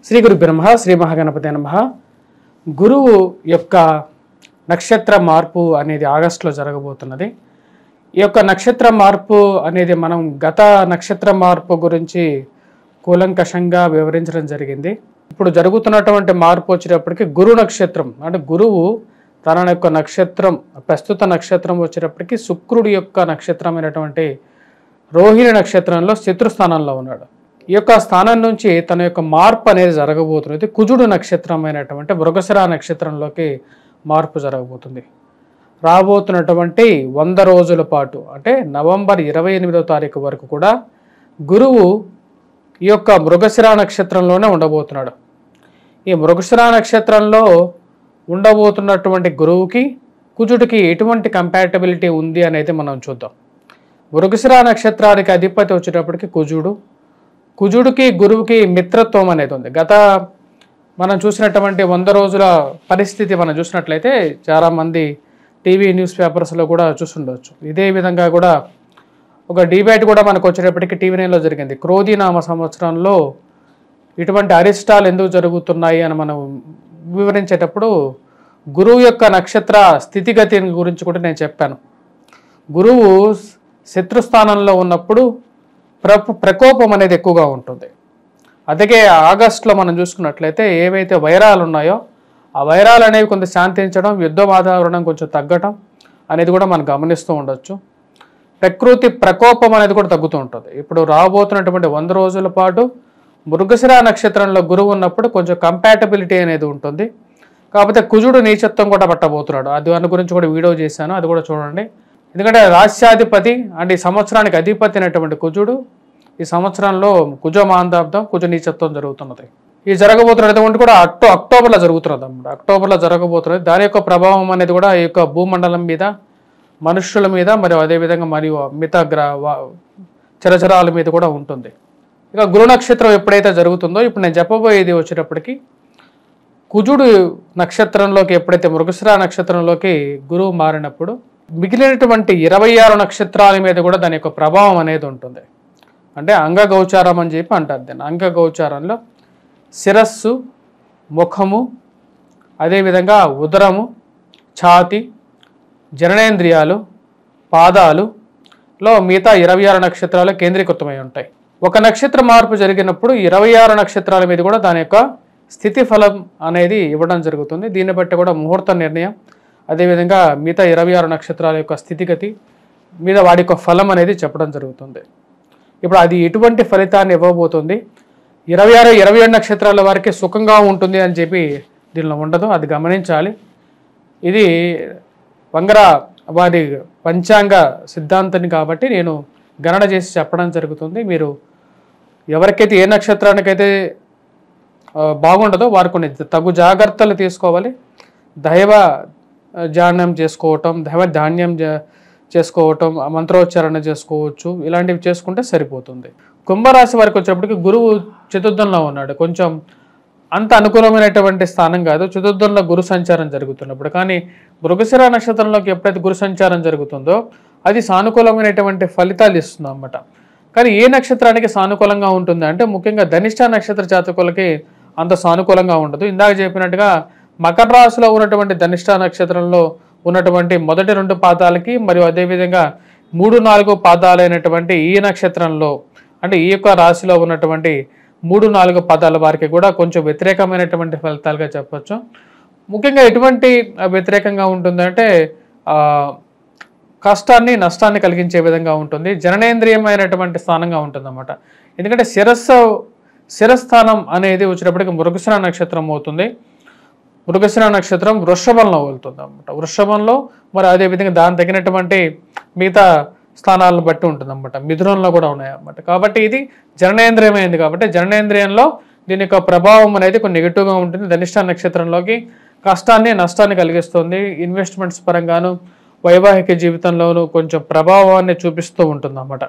శ్రీ గురు బ్రహ్మ శ్రీ మహాగణపతి నమః. గురువు యొక్క నక్షత్ర మార్పు అనేది ఆగస్టులో జరగబోతున్నది. ఈ యొక్క నక్షత్ర మార్పు అనేది మనం గత నక్షత్ర మార్పు గురించి కూలంకషంగా వివరించడం జరిగింది. ఇప్పుడు జరుగుతున్నటువంటి మార్పు వచ్చేటప్పటికి గురు నక్షత్రం అంటే గురువు తన యొక్క నక్షత్రం ప్రస్తుత నక్షత్రం వచ్చేటప్పటికి శుక్రుడి యొక్క నక్షత్రమైనటువంటి రోహిణి నక్షత్రంలో శత్రుస్థానంలో ఉన్నాడు. ఈ యొక్క స్థానం నుంచి తన యొక్క మార్పు అనేది జరగబోతున్నది. కుజుడు నక్షత్రమైనటువంటి మృగశిర నక్షత్రంలోకి మార్పు జరగబోతుంది. రాబోతున్నటువంటి 100 రోజుల పాటు అంటే నవంబర్ 28వ తారీఖు వరకు కూడా గురువు ఈ యొక్క మృగశిర నక్షత్రంలోనే ఉండబోతున్నాడు. ఈ మృగశిర నక్షత్రంలో ఉండబోతున్నటువంటి గురువుకి కుజుడికి ఎటువంటి కంపాటబిలిటీ ఉంది అనేది మనం చూద్దాం. మృగశిర నక్షత్రానికి అధిపతి వచ్చేటప్పటికి కుజుడికి గురువుకి మిత్రత్వం అనేది ఉంది. గత మనం చూసినటువంటి 100 రోజుల పరిస్థితి మనం చూసినట్లయితే చాలామంది టీవీ న్యూస్ పేపర్స్లో కూడా చూస్తుండవచ్చు. ఇదే విధంగా కూడా ఒక డిబేట్ కూడా మనకు వచ్చేటప్పటికి టీవీ9లో జరిగింది. క్రోధీనామ సంవత్సరంలో ఇటువంటి అరిష్టాలు ఎందుకు జరుగుతున్నాయి అని మనం వివరించేటప్పుడు గురువు యొక్క నక్షత్ర స్థితిగతి గురించి కూడా నేను చెప్పాను. గురువు శత్రుస్థానంలో ఉన్నప్పుడు ప్రకోపం అనేది ఎక్కువగా ఉంటుంది. అందుకే ఆగస్టులో మనం చూసుకున్నట్లయితే ఏవైతే వైరాలు ఉన్నాయో ఆ వైరాలు అనేవి కొంత శాంతించడం, యుద్ధ వాతావరణం కొంచెం తగ్గటం అనేది కూడా మనం గమనిస్తూ ఉండొచ్చు. ప్రకృతి ప్రకోపం అనేది కూడా తగ్గుతూ ఉంటుంది. ఇప్పుడు రాబోతున్నటువంటి 100 రోజుల పాటు మృగశిర నక్షత్రంలో గురువు ఉన్నప్పుడు కొంచెం కంపాటబిలిటీ అనేది ఉంటుంది. కాకపోతే కుజుడు నీచత్వం కూడా పట్టబోతున్నాడు. దాని గురించి కూడా వీడియో చేశాను, అది కూడా చూడండి. ఎందుకంటే రాష్ట్రాధిపతి అంటే ఈ సంవత్సరానికి అధిపతి అయినటువంటి కుజుడు ఈ సంవత్సరంలో కుజ మాందాబ్దం కుజ నీచత్వం జరుగుతున్నది. ఈ జరగబోతున్నటువంటి కూడా అక్టోబర్లో జరుగుతున్నది అన్నమాట. అక్టోబర్లో జరగబోతున్నది. దాని యొక్క ప్రభావం అనేది కూడా ఈ యొక్క భూమండలం మీద, మనుష్యుల మీద మరియు అదేవిధంగా మరియు మిగతా చరచరాల మీద కూడా ఉంటుంది. ఇక గురు నక్షత్రం ఎప్పుడైతే జరుగుతుందో ఇప్పుడు నేను చెప్పబోయేది వచ్చేటప్పటికి కుజుడు నక్షత్రంలోకి ఎప్పుడైతే మృగశిర నక్షత్రంలోకి గురువు మారినప్పుడు మిగిలినటువంటి 26 నక్షత్రాల మీద కూడా దాని యొక్క ప్రభావం అనేది ఉంటుంది. అంటే అంగగోచారం అని చెప్పి అంటారు దాన్ని. అంగగోచారంలో శిరస్సు, ముఖము, అదేవిధంగా ఉదరము, ఛాతి, జననేంద్రియాలు, పాదాలులో మిగతా 26 నక్షత్రాలు కేంద్రీకృతమై ఉంటాయి. ఒక నక్షత్ర మార్పు జరిగినప్పుడు 26 నక్షత్రాల మీద కూడా దాని యొక్క స్థితి ఫలం అనేది ఇవ్వడం జరుగుతుంది. దీన్ని బట్టి కూడా ముహూర్త నిర్ణయం, అదేవిధంగా మిగతా 26 నక్షత్రాల యొక్క స్థితిగతి మీద వాడి యొక్క ఫలం అనేది చెప్పడం జరుగుతుంది. ఇప్పుడు అది ఎటువంటి ఫలితాన్ని ఇవ్వబోతుంది, 26, 27 నక్షత్రాల వారికి సుఖంగా ఉంటుంది అని చెప్పి దీనిలో ఉండదు, అది గమనించాలి. ఇది వంగర వారి పంచాంగ సిద్ధాంతాన్ని కాబట్టి నేను గణన చేసి చెప్పడం జరుగుతుంది. మీరు ఎవరికైతే ఏ నక్షత్రానికైతే బాగుండదో వారు కొన్ని తగు జాగ్రత్తలు తీసుకోవాలి. దైవ ధ్యానం చేసుకోవటం, దైవ ధాన్యం చేసుకోవటం, మంత్రోచ్చారణ చేసుకోవచ్చు, ఇలాంటివి చేసుకుంటే సరిపోతుంది. కుంభరాశి వారికి వచ్చేటప్పటికి గురువు చతుర్థంలో ఉన్నాడు. కొంచెం అంత అనుకూలమైనటువంటి స్థానం కాదు చతుర్థంలో గురు సంచారం జరుగుతున్నప్పుడు. కానీ మృగశిర నక్షత్రంలోకి ఎప్పుడైతే గురు సంచారం జరుగుతుందో అది సానుకూలమైనటువంటి ఫలితాలు ఇస్తుంది అన్నమాట. కానీ ఏ నక్షత్రానికి సానుకూలంగా ఉంటుంది అంటే ముఖ్యంగా ధనిష్ట నక్షత్ర జాతకులకి అంత సానుకూలంగా ఉండదు. ఇందాక చెప్పినట్టుగా మకర రాశిలో ఉన్నటువంటి ధనిష్ట నక్షత్రంలో ఉన్నటువంటి మొదటి 2 పాదాలకి మరియు అదేవిధంగా 3, 4 పాదాలైనటువంటి ఈ నక్షత్రంలో అంటే ఈ యొక్క రాశిలో ఉన్నటువంటి 3, 4 పాదాల వారికి కూడా కొంచెం వ్యతిరేకమైనటువంటి ఫలితాలుగా చెప్పచ్చు. ముఖ్యంగా ఎటువంటి వ్యతిరేకంగా ఉంటుందంటే కష్టాన్ని నష్టాన్ని కలిగించే విధంగా ఉంటుంది. జననేంద్రియమైనటువంటి స్థానంగా ఉంటుంది అన్నమాట. ఎందుకంటే శిరస్థానం అనేది వచ్చేటప్పటికి మృగశిర నక్షత్రం అవుతుంది. మృగశిర నక్షత్రం వృషభంలో వెళ్తుంది అన్నమాట. వృషభంలో మరి అదేవిధంగా దాని తగినటువంటి మిగతా స్థానాలను బట్టి ఉంటుంది అన్నమాట. మిథునంలో కూడా ఉన్నాయన్నమాట. కాబట్టి ఇది జననేంద్రియమైంది కాబట్టి జననేంద్రియంలో దీని యొక్క ప్రభావం అనేది కొన్ని నెగిటివ్గా ఉంటుంది. ధనిష్ట నక్షత్రంలోకి కష్టాన్ని నష్టాన్ని కలిగిస్తుంది. ఇన్వెస్ట్మెంట్స్ పరంగాను వైవాహిక జీవితంలోనూ కొంచెం ప్రభావాన్ని చూపిస్తూ ఉంటుంది అన్నమాట.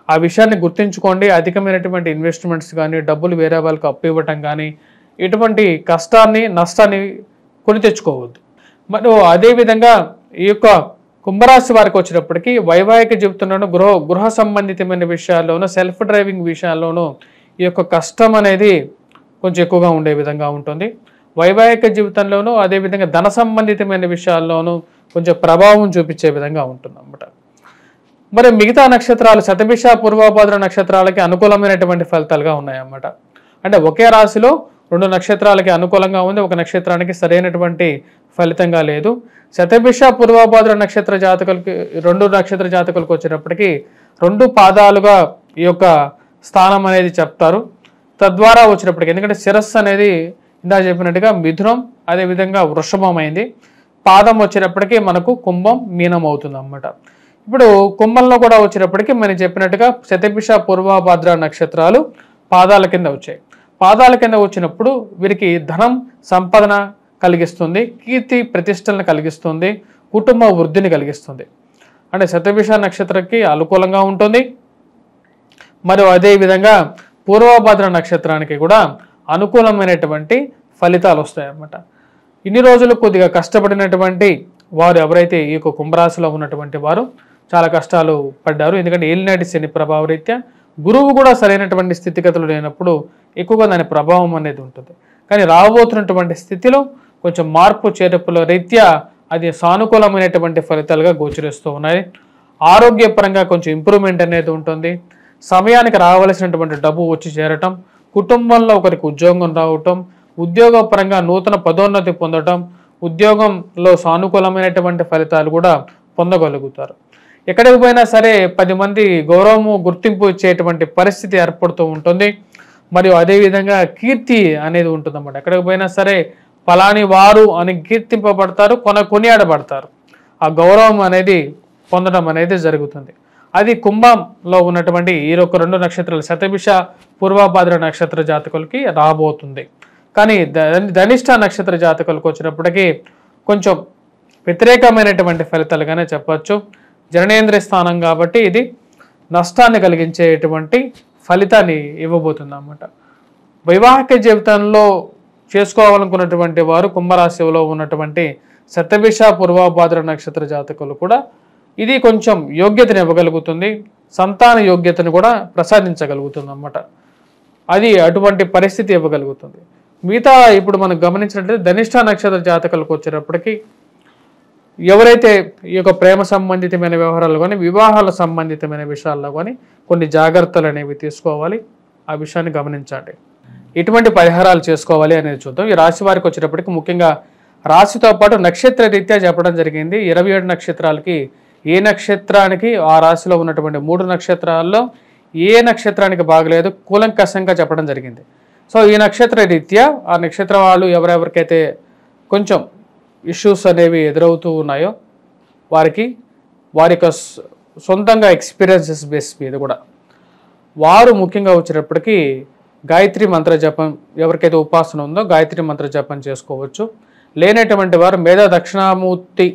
ఆ విషయాన్ని గుర్తుంచుకోండి. అధికమైనటువంటి ఇన్వెస్ట్మెంట్స్ కానీ డబ్బులు వేరే వాళ్ళకి అప్పు ఇవ్వటం కానీ ఇటువంటి కష్టాన్ని నష్టాన్ని కొని తెచ్చుకోవద్దు. మరి అదేవిధంగా ఈ యొక్క కుంభరాశి వారికి వచ్చేటప్పటికి వైవాహిక జీవితంలోనూ గృహ సంబంధితమైన విషయాల్లోనూ సెల్ఫ్ డ్రైవింగ్ విషయాల్లోనూ ఈ యొక్క కష్టం అనేది కొంచెం ఎక్కువగా ఉండే విధంగా ఉంటుంది. వైవాహిక జీవితంలోనూ అదేవిధంగా ధన సంబంధితమైన విషయాల్లోనూ కొంచెం ప్రభావం చూపించే విధంగా ఉంటుంది అన్నమాట. మరి మిగతా నక్షత్రాలు శతభిష పూర్వభాద్ర నక్షత్రాలకి అనుకూలమైనటువంటి ఫలితాలుగా ఉన్నాయన్నమాట. అంటే ఒకే రాశిలో 2 నక్షత్రాలకి అనుకూలంగా ఉంది, ఒక నక్షత్రానికి సరైనటువంటి ఫలితంగా లేదు. శతభిష పూర్వభాద్ర నక్షత్ర జాతకులకి 2 నక్షత్ర జాతకులకు వచ్చినప్పటికీ 2 పాదాలుగా ఈ యొక్క స్థానం అనేది చెప్తారు. తద్వారా వచ్చినప్పటికీ ఎందుకంటే శిరస్సు అనేది ఇందా చెప్పినట్టుగా మిథునం, అదేవిధంగా వృషభం అయింది. పాదం వచ్చినప్పటికీ మనకు కుంభం, మీనం అవుతుంది అన్నమాట. ఇప్పుడు కుంభంలో కూడా వచ్చినప్పటికీ మనం చెప్పినట్టుగా శతభిష పూర్వభాద్ర నక్షత్రాలు పాదాల కింద వచ్చాయి. పాదాల కింద వచ్చినప్పుడు వీరికి ధనం, సంపదన కలిగిస్తుంది, కీర్తి ప్రతిష్టలను కలిగిస్తుంది, కుటుంబ వృద్ధిని కలిగిస్తుంది. అంటే శతభిష నక్షత్రానికి అనుకూలంగా ఉంటుంది. మరియు అదేవిధంగా పూర్వభాద్ర నక్షత్రానికి కూడా అనుకూలమైనటువంటి ఫలితాలు వస్తాయి అన్నమాట. ఇన్ని రోజులు కొద్దిగా కష్టపడినటువంటి వారు ఎవరైతే ఈ యొక్క కుంభరాశిలో ఉన్నటువంటి వారు చాలా కష్టాలు పడ్డారు. ఎందుకంటే ఏలినాటి శని ప్రభావ రీత్యా గురువు కూడా సరైనటువంటి స్థితిగతులు లేనప్పుడు ఎక్కువగా దాని ప్రభావం అనేది ఉంటుంది. కానీ రాబోతున్నటువంటి స్థితిలో కొంచెం మార్పు చేర్పుల రీత్యా అది సానుకూలమైనటువంటి ఫలితాలుగా గోచరిస్తూ ఉన్నాయి. ఆరోగ్యపరంగా కొంచెం ఇంప్రూవ్మెంట్ అనేది ఉంటుంది. సమయానికి రావాల్సినటువంటి డబ్బు వచ్చి చేరటం, కుటుంబంలో ఒకరికి ఉద్యోగం రావటం, ఉద్యోగపరంగా నూతన పదోన్నతి పొందటం, ఉద్యోగంలో సానుకూలమైనటువంటి ఫలితాలు కూడా పొందగలుగుతారు. ఎక్కడికి పోయినా సరే 10 మంది గౌరవము, గుర్తింపు ఇచ్చేటువంటి పరిస్థితి ఏర్పడుతూ ఉంటుంది. మరియు అదేవిధంగా కీర్తి అనేది ఉంటుందన్నమాట. ఎక్కడికి పోయినా సరే ఫలాని వారు అని కీర్తింపబడతారు, కొనియాడబడతారు. ఆ గౌరవం అనేది పొందడం అనేది జరుగుతుంది. అది కుంభంలో ఉన్నటువంటి ఈ 2 నక్షత్రాలు శతభిష పూర్వభాద్ర నక్షత్ర జాతకులకి రాబోతుంది. కానీ ధనిష్ట నక్షత్ర జాతకులకు వచ్చినప్పటికీ కొంచెం వ్యతిరేకమైనటువంటి ఫలితాలుగానే చెప్పచ్చు. జననేంద్రియ స్థానం కాబట్టి ఇది నష్టాన్ని కలిగించేటువంటి ఫలితాన్ని ఇవ్వబోతుంది అన్నమాట. వైవాహిక జీవితంలో చేసుకోవాలనుకున్నటువంటి వారు కుంభరాశిలో ఉన్నటువంటి శతభిష పూర్వభాద్ర నక్షత్ర జాతకులు కూడా ఇది కొంచెం యోగ్యతను ఇవ్వగలుగుతుంది, సంతాన యోగ్యతను కూడా ప్రసాదించగలుగుతుంది అన్నమాట. అది అటువంటి పరిస్థితి ఇవ్వగలుగుతుంది. మిగతా ఇప్పుడు మనం గమనించినట్లయితే ధనిష్ట నక్షత్ర జాతకులకు వచ్చేటప్పటికీ ఎవరైతే ఈ యొక్క ప్రేమ సంబంధితమైన వ్యవహారాలు కానీ వివాహాల సంబంధితమైన విషయాల్లో కానీ కొన్ని జాగ్రత్తలు అనేవి తీసుకోవాలి. ఆ విషయాన్ని గమనించండి. ఎటువంటి పరిహారాలు చేసుకోవాలి అనేది చూద్దాం. ఈ రాశి వారికి వచ్చేటప్పటికి ముఖ్యంగా రాశితో పాటు నక్షత్ర రీత్యా చెప్పడం జరిగింది. 27 నక్షత్రాలకి ఏ నక్షత్రానికి ఆ రాశిలో ఉన్నటువంటి 3 నక్షత్రాల్లో ఏ నక్షత్రానికి బాగలేదు కూలంకషంగా చెప్పడం జరిగింది. సో ఈ నక్షత్ర రీత్యా ఆ నక్షత్ర వాళ్ళు ఎవరెవరికైతే కొంచెం ఇష్యూస్ అనేవి ఎదురవుతూ ఉన్నాయో వారి యొక్క సొంతంగా ఎక్స్పీరియన్సెస్ బేస్ మీద కూడా వారు ముఖ్యంగా వచ్చేటప్పటికీ గాయత్రి మంత్ర జపం, ఎవరికైతే ఉపాసన ఉందో గాయత్రి మంత్ర జపం చేసుకోవచ్చు. లేనటువంటి వారు మేధా దక్షిణామూర్తి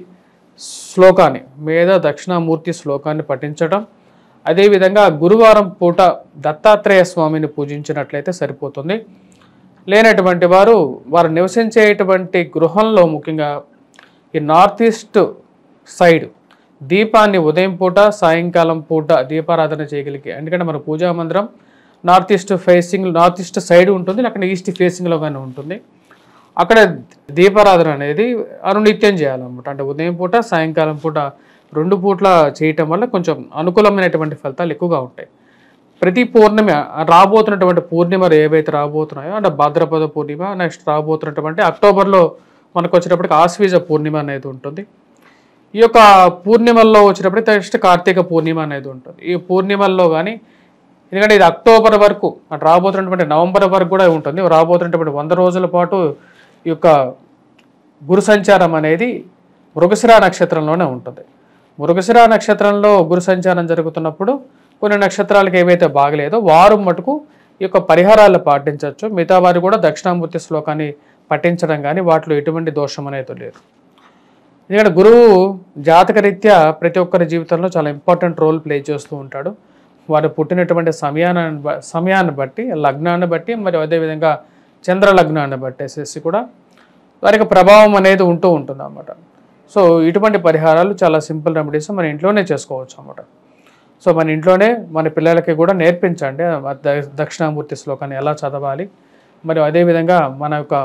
శ్లోకాన్ని పఠించడం, అదేవిధంగా గురువారం పూట దత్తాత్రేయ స్వామిని పూజించినట్లయితే సరిపోతుంది. లేనటువంటి వారు నివసించేటువంటి గృహంలో ముఖ్యంగా ఈ నార్త్ ఈస్ట్ సైడ్ దీపాన్ని ఉదయం పూట సాయంకాలం పూట దీపారాధన చేయగలిగే, ఎందుకంటే మన పూజా మందిరం నార్త్ ఈస్ట్ సైడ్ ఉంటుంది, అక్కడ ఈస్ట్ ఫేసింగ్లో కానీ ఉంటుంది. అక్కడ దీపారాధన అనేది అనునిత్యం చేయాలన్నమాట. అంటే ఉదయం పూట సాయంకాలం పూట 2 పూట్ల చేయటం వల్ల కొంచెం అనుకూలమైనటువంటి ఫలితాలు ఎక్కువగా ఉంటాయి. ప్రతి పూర్ణిమ రాబోతున్నటువంటి పూర్ణిమలు ఏవైతే రాబోతున్నాయో అంటే భాద్రపద పూర్ణిమ, నెక్స్ట్ రాబోతున్నటువంటి అక్టోబర్లో మనకు వచ్చేటప్పటికి ఆశ్వీజ పూర్ణిమ అనేది ఉంటుంది. ఈ యొక్క పూర్ణిమల్లో వచ్చేటప్పటికి నెక్స్ట్ కార్తీక పూర్ణిమ అనేది ఉంటుంది. ఈ పూర్ణిమల్లో కానీ ఎందుకంటే ఇది అక్టోబర్ వరకు అటు రాబోతున్నటువంటి నవంబర్ వరకు కూడా ఉంటుంది. రాబోతున్నటువంటి 100 రోజుల పాటు ఈ యొక్క గురు సంచారం అనేది మృగశిర నక్షత్రంలోనే ఉంటుంది. మృగశిర నక్షత్రంలో గురు సంచారం జరుగుతున్నప్పుడు కొన్ని నక్షత్రాలకు ఏవైతే బాగలేదో వారు మటుకు ఈ యొక్క పరిహారాలు పాటించవచ్చు. మిగతా వారు కూడా దక్షిణామూర్తి శ్లోకాన్ని పఠించడం కానీ వాటిలో ఎటువంటి దోషం అనేది లేదు. ఎందుకంటే గురువు జాతకరీత్యా ప్రతి ఒక్కరి జీవితంలో చాలా ఇంపార్టెంట్ రోల్ ప్లే చేస్తూ ఉంటాడు. వారు పుట్టినటువంటి సమయాన్ని బట్టి, లగ్నాన్ని బట్టి, మరియు అదేవిధంగా చంద్ర లగ్నాన్ని బట్టేసేసి కూడా వారికి ప్రభావం అనేది ఉంటూ ఉంటుంది అన్నమాట. సో ఇటువంటి పరిహారాలు చాలా సింపుల్ రెమెడీస్ మన ఇంట్లోనే చేసుకోవచ్చు అన్నమాట. సో మన ఇంట్లోనే మన పిల్లలకి కూడా నేర్పించండి దక్షిణామూర్తి శ్లోకాన్ని ఎలా చదవాలి, మరియు అదేవిధంగా మన యొక్క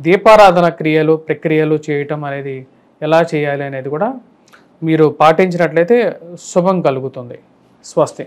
దీపారాధన క్రియలు ప్రక్రియలు చేయటం అనేది ఎలా చేయాలి అనేది కూడా మీరు పాటించినట్లయితే శుభం కలుగుతుంది. స్వస్తి.